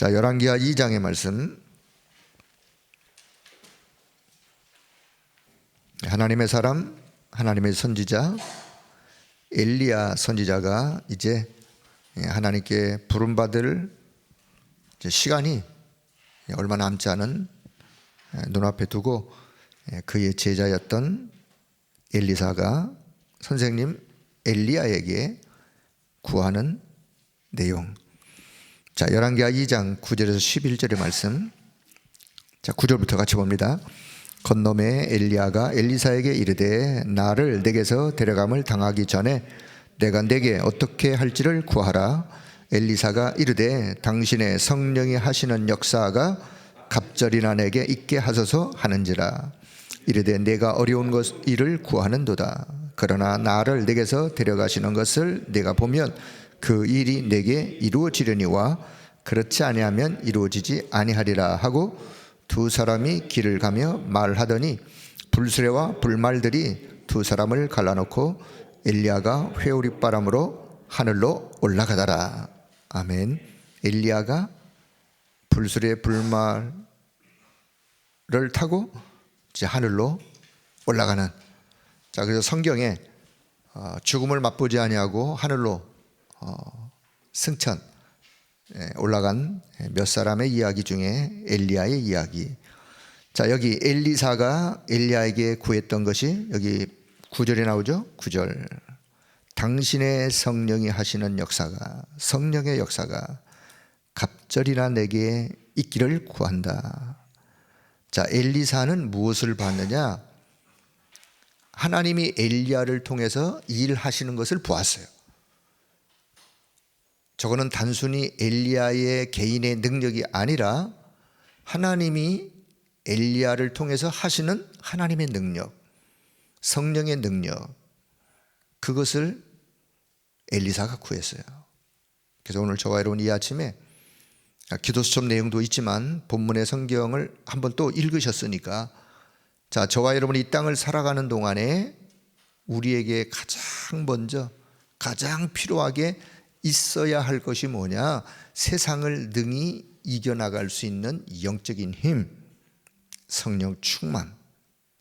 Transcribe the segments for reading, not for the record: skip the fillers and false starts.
자, 열왕기하 2장의 말씀. 하나님의 사람, 하나님의 선지자 엘리야 선지자가 이제 하나님께 부름받을 시간이 얼마 남지 않은 눈앞에 두고 그의 제자였던 엘리사가 선생님 엘리야에게 구하는 내용. 자, 열왕기하 2장 9절에서 11절의 말씀. 자, 9절부터 같이 봅니다. 건너매 엘리야가 엘리사에게 이르되 나를 내게서 데려감을 당하기 전에 내가 내게 어떻게 할지를 구하라. 엘리사가 이르되 당신의 성령이 하시는 역사가 갑절이나 내게 있게 하소서 하는지라. 이르되 내가 어려운 일을 구하는도다. 그러나 나를 내게서 데려가시는 것을 내가 보면 그 일이 내게 이루어지려니와 그렇지 아니하면 이루어지지 아니하리라 하고 두 사람이 길을 가며 말하더니 불수레와 불말들이 두 사람을 갈라놓고 엘리야가 회오리바람으로 하늘로 올라가더라. 아멘. 엘리야가 불수레 불말을 타고 이제 하늘로 올라가는. 자, 그래서 성경에 죽음을 맛보지 아니하고 하늘로 승천 올라간 몇 사람의 이야기 중에 엘리야의 이야기. 자, 여기 엘리사가 엘리야에게 구했던 것이 여기 9절에 나오죠. 9절. 당신의 성령이 하시는 역사가, 성령의 역사가 갑절이나 내게 있기를 구한다. 자, 엘리사는 무엇을 봤느냐? 하나님이 엘리야를 통해서 일하시는 것을 보았어요. 저거는 단순히 엘리야의 개인의 능력이 아니라 하나님이 엘리야를 통해서 하시는 하나님의 능력, 성령의 능력, 그것을 엘리사가 구했어요. 그래서 오늘 저와 여러분 이 아침에 기도 수첩 내용도 있지만 본문의 성경을 한번 또 읽으셨으니까, 자, 저와 여러분이 이 땅을 살아가는 동안에 우리에게 가장 먼저 가장 필요하게 있어야 할 것이 뭐냐? 세상을 능히 이겨나갈 수 있는 영적인 힘, 성령 충만,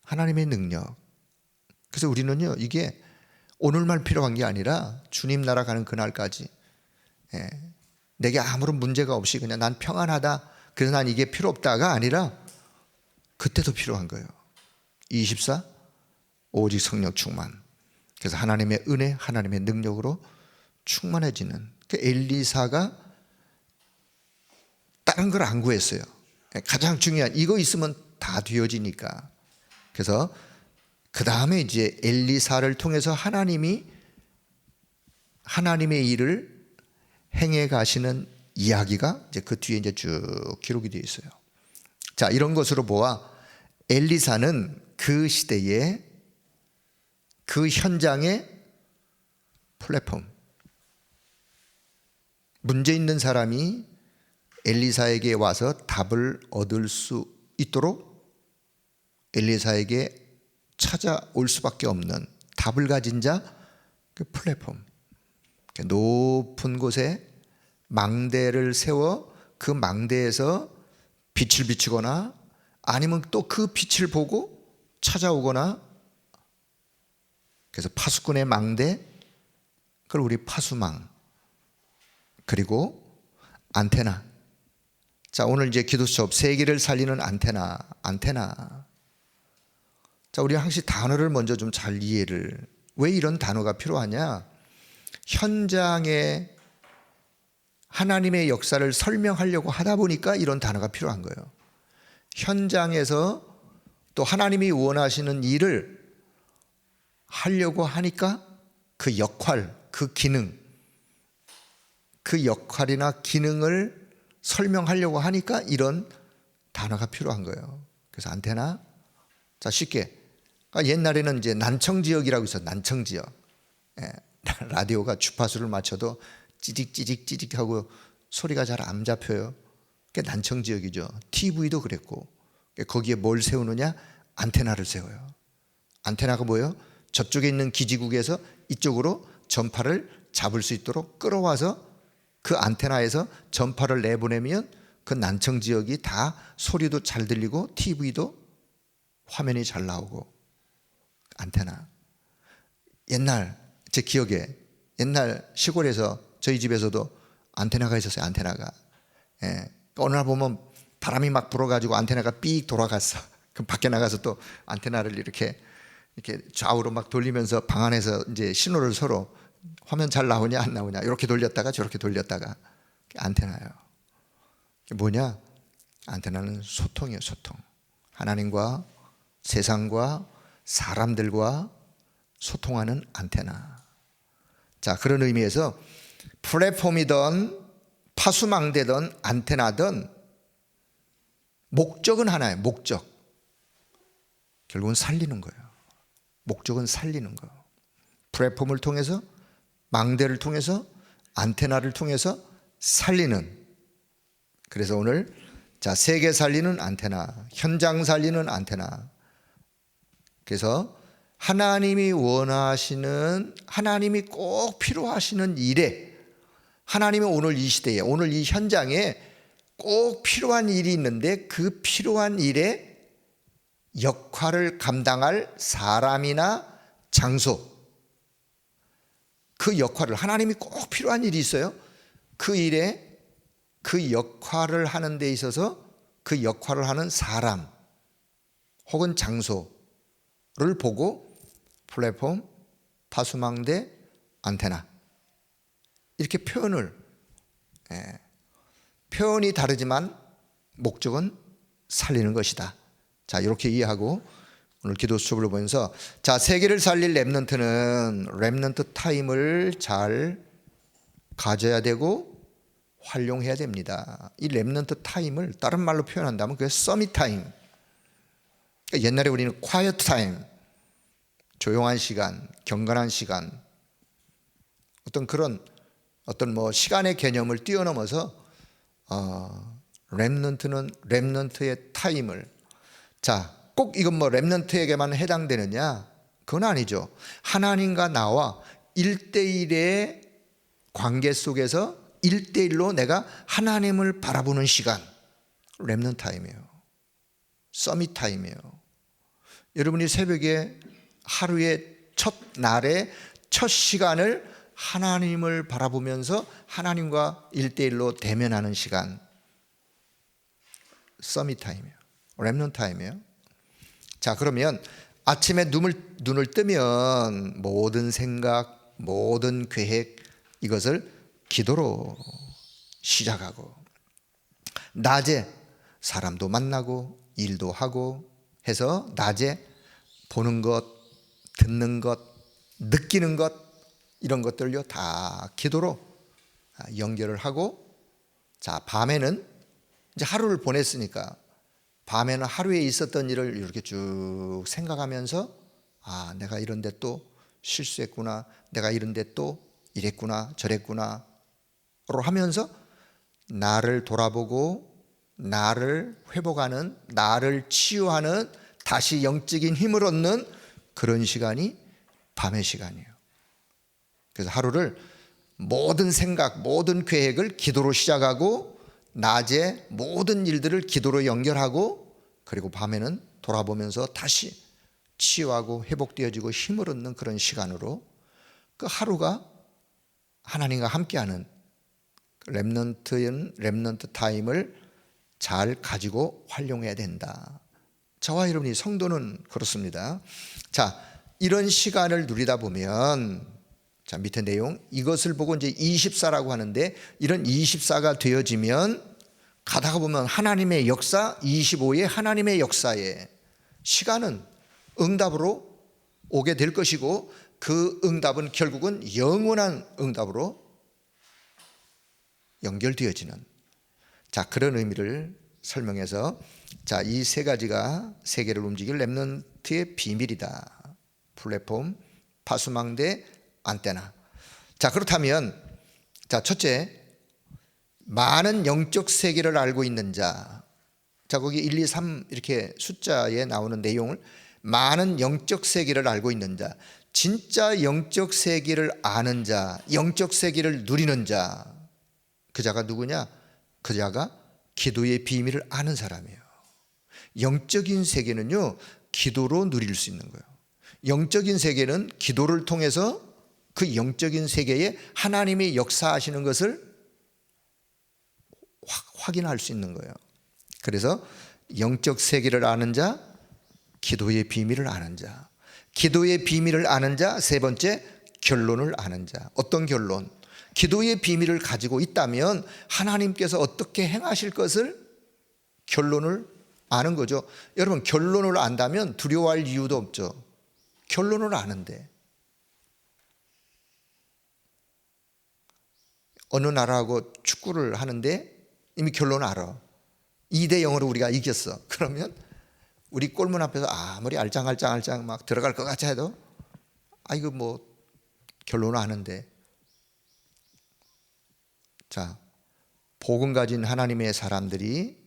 하나님의 능력. 그래서 우리는요, 이게 오늘만 필요한 게 아니라 주님 나라 가는 그날까지 내게 아무런 문제가 없이 그냥 난 평안하다, 그래서 난 이게 필요 없다가 아니라 그때도 필요한 거예요. 24 오직 성령 충만. 그래서 하나님의 은혜, 하나님의 능력으로 충만해지는. 그 엘리사가 다른 걸 안 구했어요. 가장 중요한 이거 있으면 다 되어지니까. 그래서 그 다음에 이제 엘리사를 통해서 하나님이 하나님의 일을 행해 가시는 이야기가 이제 그 뒤에 이제 쭉 기록이 되어 있어요. 자, 이런 것으로 보아 엘리사는 그 시대에 그 현장의 플랫폼, 문제 있는 사람이 엘리사에게 와서 답을 얻을 수 있도록 엘리사에게 찾아올 수밖에 없는 답을 가진 자, 그 플랫폼. 높은 곳에 망대를 세워 그 망대에서 빛을 비추거나 아니면 또 그 빛을 보고 찾아오거나. 그래서 파수꾼의 망대, 그걸 우리 파수망, 그리고 안테나. 자, 오늘 이제 기도수첩 세계를 살리는 안테나. 자, 우리 항상 단어를 먼저 좀 잘 이해를. 왜 이런 단어가 필요하냐? 현장에 하나님의 역사를 설명하려고 하다 보니까 이런 단어가 필요한 거예요. 현장에서 또 하나님이 원하시는 일을 하려고 하니까 그 역할, 그 기능, 그 역할이나 기능을 설명하려고 하니까 이런 단어가 필요한 거예요. 그래서 안테나. 자, 쉽게. 옛날에는 이제 난청지역이라고 있어요. 난청지역. 라디오가 주파수를 맞춰도 찌직찌직 하고 소리가 잘 안 잡혀요. 그게 난청지역이죠. TV도 그랬고. 거기에 뭘 세우느냐? 안테나를 세워요. 안테나가 뭐예요? 저쪽에 있는 기지국에서 이쪽으로 전파를 잡을 수 있도록 끌어와서 그 안테나에서 전파를 내보내면 그 난청 지역이 다 소리도 잘 들리고 TV도 화면이 잘 나오고 안테나. 옛날 제 기억에 옛날 시골에서 저희 집에서도 안테나가 있었어요. 안테나가. 예. 어느 날 보면 바람이 막 불어가지고 안테나가 삑 돌아갔어. 그럼 밖에 나가서 또 안테나를 이렇게 좌우로 막 돌리면서 방 안에서 이제 신호를 서로 화면 잘 나오냐 안 나오냐 이렇게 돌렸다가 저렇게 돌렸다가. 안테나예요. 이게 뭐냐? 안테나는 소통이에요. 소통. 하나님과 세상과 사람들과 소통하는 안테나. 자, 그런 의미에서 플랫폼이든 파수망대든 안테나든 목적은 하나예요. 목적. 결국은 살리는 거예요. 목적은 살리는 거. 플랫폼을 통해서, 망대를 통해서, 안테나를 통해서 살리는. 그래서 오늘 자, 세계 살리는 안테나, 현장 살리는 안테나. 그래서 하나님이 원하시는, 하나님이 꼭 필요하시는 일에, 하나님이 오늘 이 시대에, 오늘 이 현장에 꼭 필요한 일이 있는데 그 필요한 일에 역할을 감당할 사람이나 장소, 그 역할을, 하나님이 꼭 필요한 일이 있어요. 그 일에 그 역할을 하는 데 있어서 그 역할을 하는 사람 혹은 장소를 보고 플랫폼, 파수망대, 안테나 이렇게 표현을, 표현이 다르지만 목적은 살리는 것이다. 자, 이렇게 이해하고 오늘 기도 수업을 보면서, 자, 세계를 살릴 렘넌트는 렘넌트 타임을 잘 가져야 되고 활용해야 됩니다. 이 렘넌트 타임을 다른 말로 표현한다면 그게 서밋 타임. 그러니까 옛날에 우리는 quiet 타임, 조용한 시간, 경건한 시간, 어떤 그런 뭐 시간의 개념을 뛰어넘어서 렘넌트는 렘넌트의 타임을, 자, 꼭 이건 뭐 렘넌트에게만 해당되느냐? 그건 아니죠. 하나님과 나와 1대1의 관계 속에서 1대1로 내가 하나님을 바라보는 시간, 렘넌트 타임이에요. 서밋 타임이에요. 여러분이 새벽에 하루의 첫 날의 첫 시간을 하나님을 바라보면서 하나님과 1대1로 대면하는 시간, 서밋 타임이에요. 렘넌트 타임이에요. 자, 그러면 아침에 눈을 뜨면 모든 생각, 모든 계획, 이것을 기도로 시작하고, 낮에 사람도 만나고 일도 하고 해서 낮에 보는 것, 듣는 것, 느끼는 것, 이런 것들요 다 기도로 연결을 하고, 자, 밤에는 이제 하루를 보냈으니까 밤에는 하루에 있었던 일을 이렇게 쭉 생각하면서, 아, 내가 이런 데 또 실수했구나, 내가 이런 데 또 이랬구나 저랬구나 로 하면서 나를 돌아보고 나를 회복하는, 나를 치유하는, 다시 영적인 힘을 얻는 그런 시간이 밤의 시간이에요. 그래서 하루를 모든 생각, 모든 계획을 기도로 시작하고, 낮에 모든 일들을 기도로 연결하고, 그리고 밤에는 돌아보면서 다시 치유하고 회복되어지고 힘을 얻는 그런 시간으로 그 하루가 하나님과 함께하는 렘넌트 타임을 잘 가지고 활용해야 된다. 저와 여러분이 성도는 그렇습니다. 자, 이런 시간을 누리다 보면, 자, 밑에 내용, 이것을 보고 이제 24라고 하는데, 이런 24가 되어지면 가다가 보면 하나님의 역사, 25의 하나님의 역사에 시간은 응답으로 오게 될 것이고, 그 응답은 결국은 영원한 응답으로 연결되어지는, 자, 그런 의미를 설명해서, 자, 이 세 가지가 세계를 움직일 렘넌트의 비밀이다. 플랫폼, 파수망대, 안테나. 자, 그렇다면, 자, 첫째, 많은 영적 세계를 알고 있는 자. 자, 거기 1, 2, 3 이렇게 숫자에 나오는 내용을, 많은 영적 세계를 알고 있는 자, 진짜 영적 세계를 아는 자, 영적 세계를 누리는 자, 그 자가 누구냐? 그 자가 기도의 비밀을 아는 사람이에요. 영적인 세계는요, 기도로 누릴 수 있는 거예요. 영적인 세계는 기도를 통해서 그 영적인 세계에 하나님이 역사하시는 것을 확인할 수 있는 거예요. 그래서 영적 세계를 아는 자, 기도의 비밀을 아는 자. 기도의 비밀을 아는 자, 세 번째, 결론을 아는 자. 어떤 결론? 기도의 비밀을 가지고 있다면 하나님께서 어떻게 행하실 것을 결론을 아는 거죠. 여러분, 결론을 안다면 두려워할 이유도 없죠. 결론을 아는데. 어느 나라하고 축구를 하는데 이미 결론을 알아. 2대0으로 우리가 이겼어. 그러면 우리 골문 앞에서 아무리 알짱알짱 막 들어갈 것 같이 해도 이거 뭐 결론을 아는데. 자, 복음 가진 하나님의 사람들이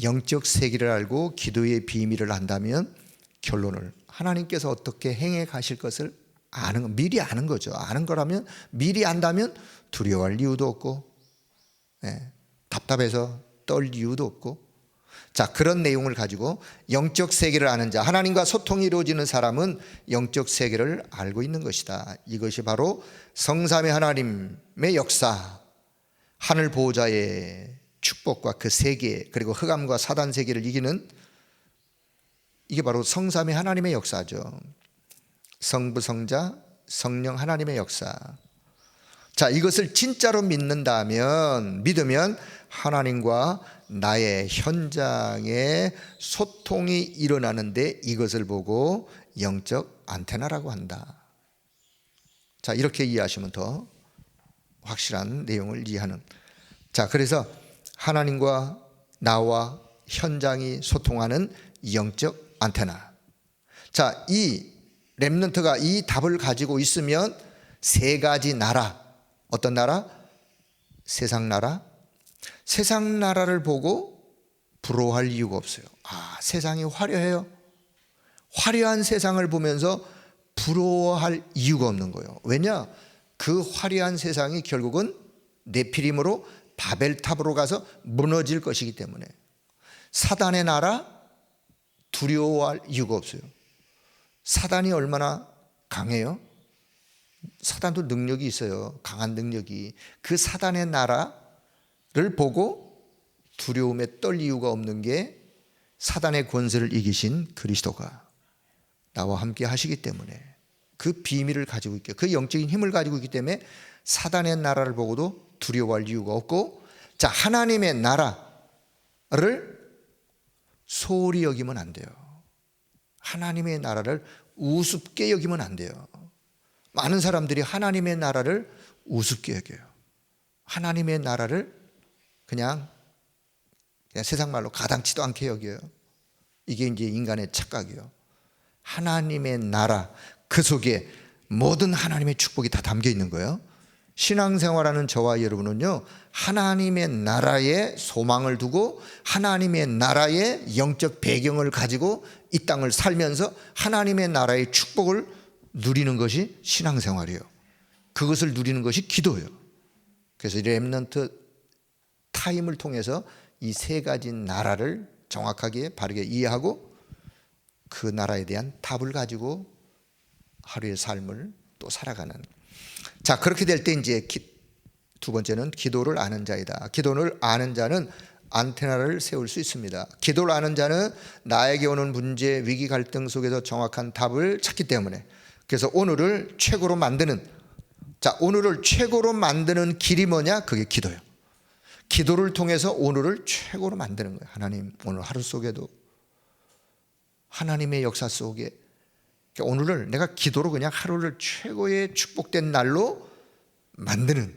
영적 세계를 알고 기도의 비밀을 안다면 결론을, 하나님께서 어떻게 행해 가실 것을 아는 거, 미리 아는 거죠. 아는 거라면, 미리 안다면 두려워할 이유도 없고, 답답해서 떨 이유도 없고. 자, 그런 내용을 가지고 영적 세계를 아는 자, 하나님과 소통이 이루어지는 사람은 영적 세계를 알고 있는 것이다. 이것이 바로 성삼위 하나님의 역사, 하늘 보호자의 축복과 그 세계, 그리고 흑암과 사단 세계를 이기는, 이게 바로 성삼위 하나님의 역사죠. 성부, 성자, 성령 하나님의 역사. 자, 이것을 진짜로 믿으면 하나님과 나의 현장에 소통이 일어나는데 이것을 보고 영적 안테나라고 한다. 자, 이렇게 이해하시면 더 확실한 내용을 이해하는. 자, 그래서 하나님과 나와 현장이 소통하는 영적 안테나. 자, 이 렘넌트가 이 답을 가지고 있으면 세 가지 나라, 어떤 나라? 세상 나라. 세상 나라를 보고 부러워할 이유가 없어요. 세상이 화려해요. 화려한 세상을 보면서 부러워할 이유가 없는 거예요. 왜냐? 그 화려한 세상이 결국은 네피림으로 바벨탑으로 가서 무너질 것이기 때문에. 사단의 나라 두려워할 이유가 없어요. 사단이 얼마나 강해요? 사단도 능력이 있어요. 강한 능력이. 그 사단의 나라를 보고 두려움에 떨 이유가 없는 게 사단의 권세를 이기신 그리스도가 나와 함께 하시기 때문에, 그 비밀을 가지고 있게, 그 영적인 힘을 가지고 있기 때문에 사단의 나라를 보고도 두려워할 이유가 없고, 자, 하나님의 나라를 소홀히 여기면 안 돼요. 하나님의 나라를 우습게 여기면 안 돼요. 많은 사람들이 하나님의 나라를 우습게 여겨요. 하나님의 나라를 그냥 세상 말로 가당치도 않게 여겨요. 이게 이제 인간의 착각이에요. 하나님의 나라, 그 속에 모든 하나님의 축복이 다 담겨 있는 거예요. 신앙생활하는 저와 여러분은요, 하나님의 나라에 소망을 두고 하나님의 나라의 영적 배경을 가지고 이 땅을 살면서 하나님의 나라의 축복을 누리는 것이 신앙생활이에요. 그것을 누리는 것이 기도예요. 그래서 이 렘넌트 타임을 통해서 이 세 가지 나라를 정확하게 바르게 이해하고 그 나라에 대한 답을 가지고 하루의 삶을 또 살아가는. 자, 그렇게 될 때 이제 두 번째는 기도를 아는 자이다. 기도를 아는 자는 안테나를 세울 수 있습니다. 기도를 아는 자는 나에게 오는 문제, 위기, 갈등 속에서 정확한 답을 찾기 때문에. 그래서 오늘을 최고로 만드는, 자, 오늘을 최고로 만드는 길이 뭐냐? 그게 기도예요. 기도를 통해서 오늘을 최고로 만드는 거예요. 하나님, 오늘 하루 속에도 하나님의 역사 속에 오늘을 내가 기도로 그냥 하루를 최고의 축복된 날로 만드는,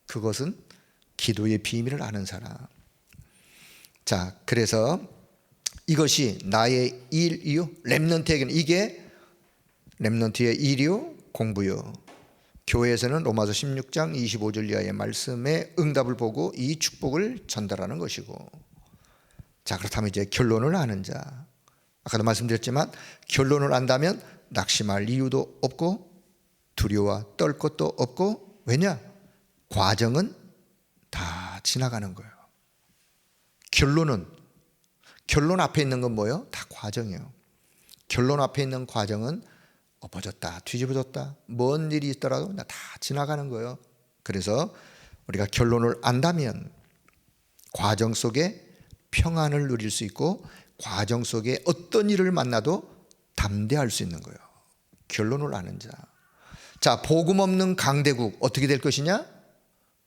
그것은 기도의 비밀을 아는 사람. 자, 그래서 이것이 나의 일이요, 렘넌트에게는 이게 렘넌트의 일이요, 공부요. 교회에서는 로마서 16장 25절 이하의 말씀에 응답을 보고 이 축복을 전달하는 것이고. 자, 그렇다면 이제 결론을 아는 자. 아까도 말씀드렸지만 결론을 안다면 낙심할 이유도 없고 두려워 떨 것도 없고. 왜냐? 과정은 다 지나가는 거예요. 결론 앞에 있는 건 뭐예요? 다 과정이에요. 결론 앞에 있는 과정은 엎어졌다, 뒤집어졌다, 뭔 일이 있더라도 다 지나가는 거예요. 그래서 우리가 결론을 안다면 과정 속에 평안을 누릴 수 있고 과정 속에 어떤 일을 만나도 담대할 수 있는 거예요. 결론을 아는 자. 자, 복음 없는 강대국 어떻게 될 것이냐?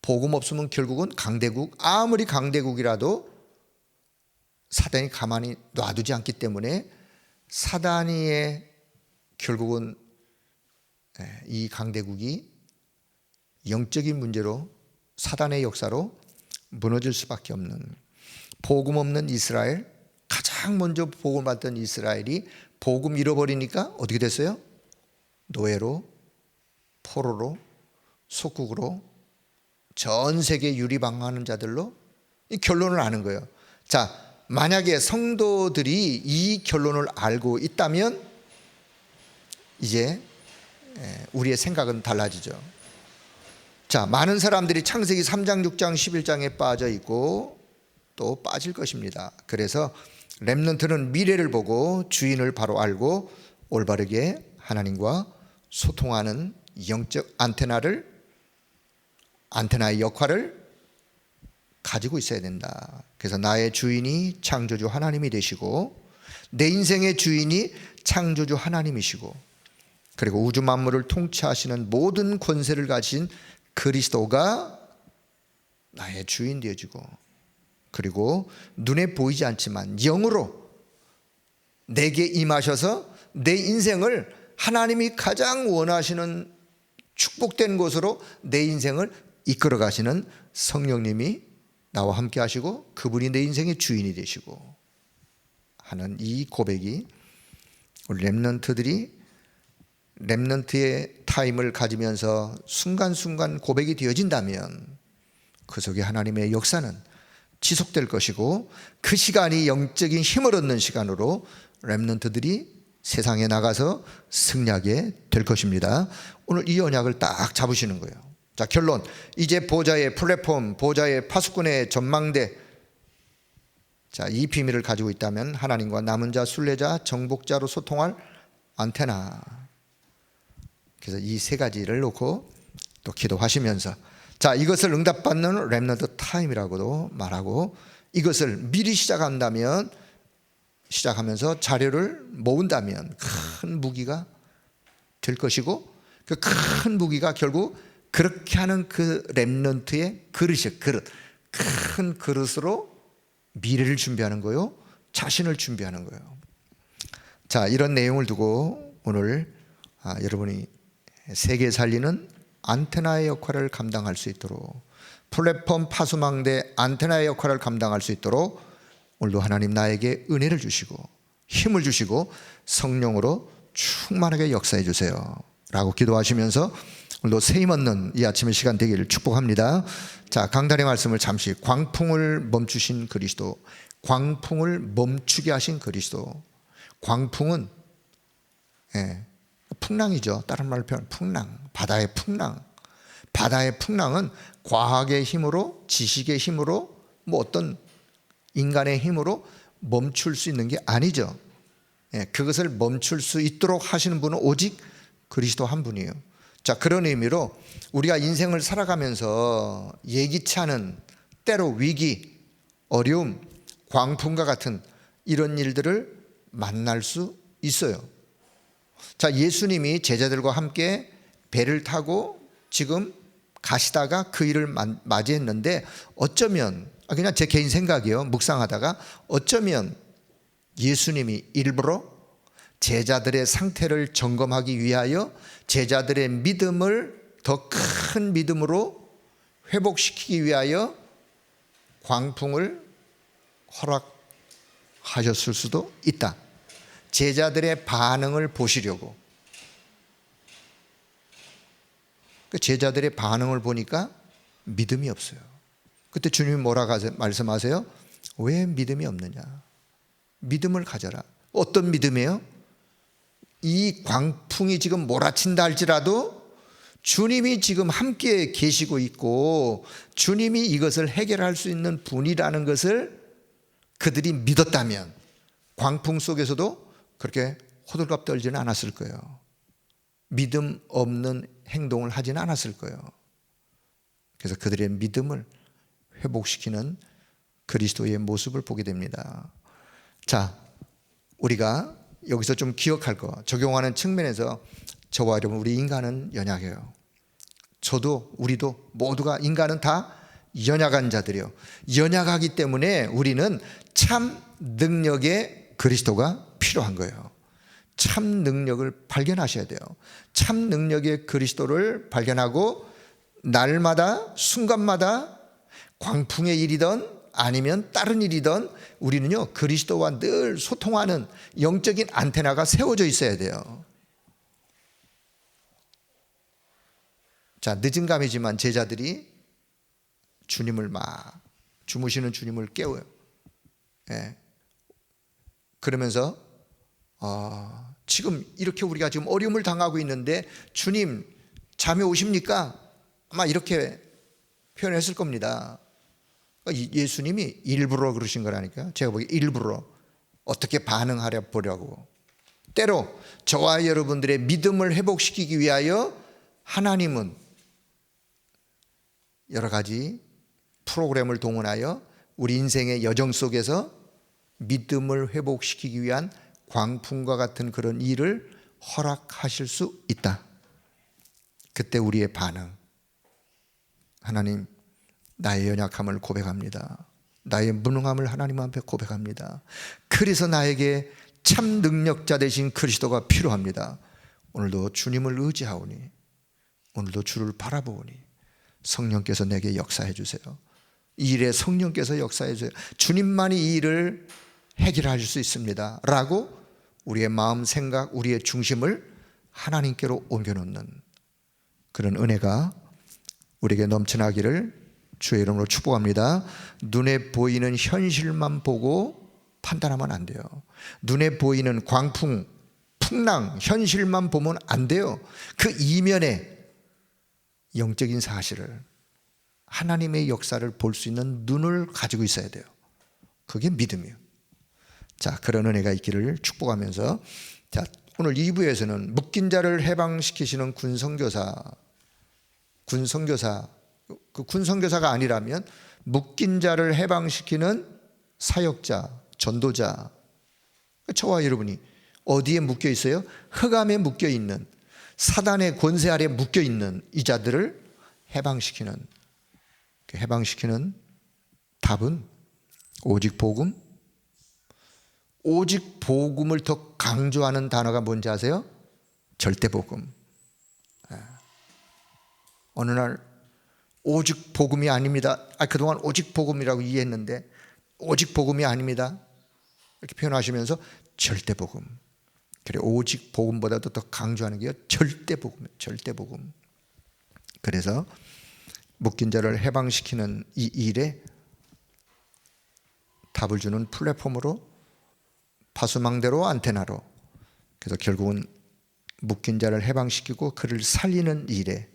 복음 없으면 결국은 강대국, 아무리 강대국이라도 사단이 가만히 놔두지 않기 때문에 사단이 결국은 이 강대국이 영적인 문제로 사단의 역사로 무너질 수밖에 없는, 복음 없는 이스라엘, 가장 먼저 복음 받던 이스라엘이 복음 잃어버리니까 어떻게 됐어요? 노예로, 포로로, 속국으로, 전 세계 유리방황하는 자들로 이 결론을 아는 거예요. 자, 만약에 성도들이 이 결론을 알고 있다면 이제 우리의 생각은 달라지죠. 자, 많은 사람들이 창세기 3장, 6장, 11장에 빠져 있고 또 빠질 것입니다. 그래서 렘넌트는 미래를 보고 주인을 바로 알고 올바르게 하나님과 소통하는 영적 안테나의 역할을 가지고 있어야 된다. 그래서 나의 주인이 창조주 하나님이 되시고 내 인생의 주인이 창조주 하나님이시고 그리고 우주 만물을 통치하시는 모든 권세를 가진 그리스도가 나의 주인 되어지고 그리고 눈에 보이지 않지만 영으로 내게 임하셔서 내 인생을 하나님이 가장 원하시는 축복된 곳으로 내 인생을 이끌어 가시는 성령님이 나와 함께 하시고 그분이 내 인생의 주인이 되시고 하는 이 고백이 우리 렘넌트의 타임을 가지면서 순간순간 고백이 되어진다면 그 속에 하나님의 역사는 지속될 것이고 그 시간이 영적인 힘을 얻는 시간으로 렘넌트들이 세상에 나가서 승리하게 될 것입니다. 오늘 이 언약을 딱 잡으시는 거예요. 자, 결론. 이제 보좌의 플랫폼, 보좌의 파수꾼의 전망대, 자, 이 비밀을 가지고 있다면 하나님과 남은 자, 순례자, 정복자로 소통할 안테나. 그래서 이 세 가지를 놓고 또 기도하시면서 자, 이것을 응답받는 렘넌트 타임이라고도 말하고 이것을 미리 시작하면서 자료를 모은다면 큰 무기가 될 것이고 그 큰 무기가 결국 그렇게 하는 그 렘넌트의 그릇, 큰 그릇으로 미래를 준비하는 거요, 자신을 준비하는 거예요. 자, 이런 내용을 두고 오늘 여러분이 세계 살리는 안테나의 역할을 감당할 수 있도록 플랫폼 파수망대 안테나의 역할을 감당할 수 있도록 오늘도 하나님 나에게 은혜를 주시고 힘을 주시고 성령으로 충만하게 역사해 주세요 라고 기도하시면서 오늘도 세임 얻는 이 아침의 시간 되기를 축복합니다. 자, 강단의 말씀을 잠시 광풍을 멈추신 그리스도, 광풍을 멈추게 하신 그리스도. 광풍은 풍랑이죠. 다른 말로 표현하면 풍랑, 바다의 풍랑. 바다의 풍랑은 과학의 힘으로, 지식의 힘으로, 어떤 인간의 힘으로 멈출 수 있는 게 아니죠. 그것을 멈출 수 있도록 하시는 분은 오직 그리스도 한 분이에요. 자, 그런 의미로 우리가 인생을 살아가면서 예기치 않은 때로 위기, 어려움, 광풍과 같은 이런 일들을 만날 수 있어요. 자, 예수님이 제자들과 함께 배를 타고 지금 가시다가 그 일을 맞이했는데 어쩌면, 그냥 제 개인 생각이에요. 묵상하다가 어쩌면 예수님이 일부러 제자들의 상태를 점검하기 위하여 제자들의 믿음을 더 큰 믿음으로 회복시키기 위하여 광풍을 허락하셨을 수도 있다. 제자들의 반응을 보시려고. 제자들의 반응을 보니까 믿음이 없어요. 그때 주님이 뭐라고 말씀하세요? 왜 믿음이 없느냐? 믿음을 가져라. 어떤 믿음이에요? 이 광풍이 지금 몰아친다 할지라도 주님이 지금 함께 계시고 있고 주님이 이것을 해결할 수 있는 분이라는 것을 그들이 믿었다면 광풍 속에서도 그렇게 호들갑 떨지는 않았을 거예요. 믿음 없는 행동을 하지는 않았을 거예요. 그래서 그들의 믿음을 회복시키는 그리스도의 모습을 보게 됩니다. 자, 우리가 여기서 좀 기억할 거, 적용하는 측면에서 저와 여러분, 우리 인간은 연약해요. 저도 우리도 모두가 인간은 다 연약한 자들이요. 연약하기 때문에 우리는 참 능력의 그리스도가 필요한 거예요. 참 능력을 발견하셔야 돼요. 참 능력의 그리스도를 발견하고 날마다 순간마다 광풍의 일이든 아니면 다른 일이든 우리는요 그리스도와 늘 소통하는 영적인 안테나가 세워져 있어야 돼요. 자, 늦은 감이지만 제자들이 주님을 막 주무시는 주님을 깨워요. 예. 그러면서 지금 이렇게 우리가 지금 어려움을 당하고 있는데 주님 잠이 오십니까? 아마 이렇게 표현했을 겁니다. 예수님이 일부러 그러신 거라니까요. 제가 보기에 일부러 어떻게 반응하려 보려고. 때로 저와 여러분들의 믿음을 회복시키기 위하여 하나님은 여러 가지 프로그램을 동원하여 우리 인생의 여정 속에서 믿음을 회복시키기 위한 광풍과 같은 그런 일을 허락하실 수 있다. 그때 우리의 반응, 하나님, 나의 연약함을 고백합니다. 나의 무능함을 하나님 앞에 고백합니다. 그래서 나에게 참 능력자 되신 그리스도가 필요합니다. 오늘도 주님을 의지하오니, 오늘도 주를 바라보오니 성령께서 내게 역사해 주세요. 이 일에 성령께서 역사해 주세요. 주님만이 이 일을 해결하실 수 있습니다 라고 우리의 마음, 생각, 우리의 중심을 하나님께로 옮겨놓는 그런 은혜가 우리에게 넘쳐나기를 주의 이름으로 축복합니다. 눈에 보이는 현실만 보고 판단하면 안 돼요. 눈에 보이는 광풍, 풍랑, 현실만 보면 안 돼요. 그 이면에 영적인 사실을, 하나님의 역사를 볼 수 있는 눈을 가지고 있어야 돼요. 그게 믿음이에요. 자, 그런 은혜가 있기를 축복하면서, 자, 오늘 2부에서는 묶인 자를 해방시키시는 군선교사, 그 군선교사가 아니라면 묶인 자를 해방시키는 사역자, 전도자, 저와 여러분이 어디에 묶여 있어요? 흑암에 묶여 있는, 사단의 권세 아래 묶여 있는 이 자들을 해방시키는 답은 오직 복음. 오직 복음을 더 강조하는 단어가 뭔지 아세요? 절대 복음. 어느 날 오직 복음이 아닙니다. 그동안 오직 복음이라고 이해했는데 오직 복음이 아닙니다. 이렇게 표현하시면서 절대 복음. 그래, 오직 복음보다도 더 강조하는 게 절대 복음이에요. 절대 복음. 그래서 묶인 자를 해방시키는 이 일에 답을 주는 플랫폼으로, 파수망대로, 안테나로, 그래서 결국은 묶인 자를 해방시키고 그를 살리는 일에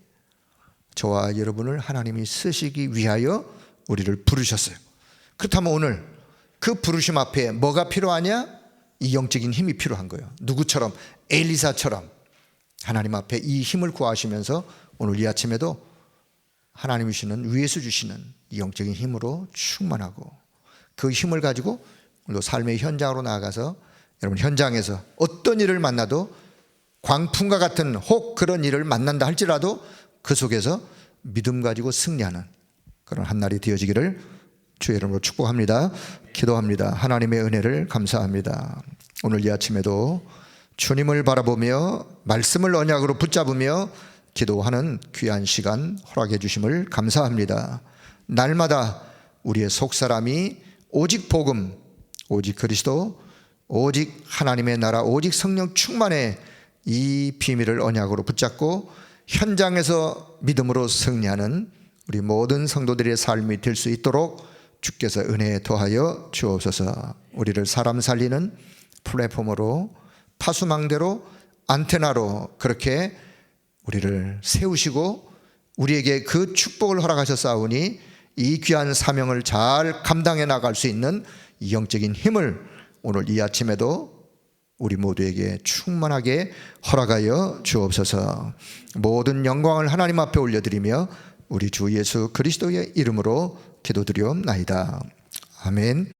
저와 여러분을 하나님이 쓰시기 위하여 우리를 부르셨어요. 그렇다면 오늘 그 부르심 앞에 뭐가 필요하냐? 이 영적인 힘이 필요한 거예요. 누구처럼? 엘리사처럼 하나님 앞에 이 힘을 구하시면서 오늘 이 아침에도 하나님이 주시는, 위에서 주시는 이 영적인 힘으로 충만하고 그 힘을 가지고 오늘도 삶의 현장으로 나아가서 여러분 현장에서 어떤 일을 만나도 광풍과 같은 혹 그런 일을 만난다 할지라도 그 속에서 믿음 가지고 승리하는 그런 한날이 되어지기를 주의 이름으로 축복합니다. 기도합니다. 하나님의 은혜를 감사합니다. 오늘 이 아침에도 주님을 바라보며 말씀을 언약으로 붙잡으며 기도하는 귀한 시간 허락해 주심을 감사합니다. 날마다 우리의 속사람이 오직 복음, 오직 그리스도, 오직 하나님의 나라, 오직 성령 충만의 이 비밀을 언약으로 붙잡고 현장에서 믿음으로 승리하는 우리 모든 성도들의 삶이 될 수 있도록 주께서 은혜에 더하여 주옵소서. 우리를 사람 살리는 플랫폼으로, 파수망대로, 안테나로 그렇게 우리를 세우시고 우리에게 그 축복을 허락하셨사오니 이 귀한 사명을 잘 감당해 나갈 수 있는 영적인 힘을 오늘 이 아침에도 우리 모두에게 충만하게 허락하여 주옵소서. 모든 영광을 하나님 앞에 올려드리며 우리 주 예수 그리스도의 이름으로 기도드리옵나이다. 아멘.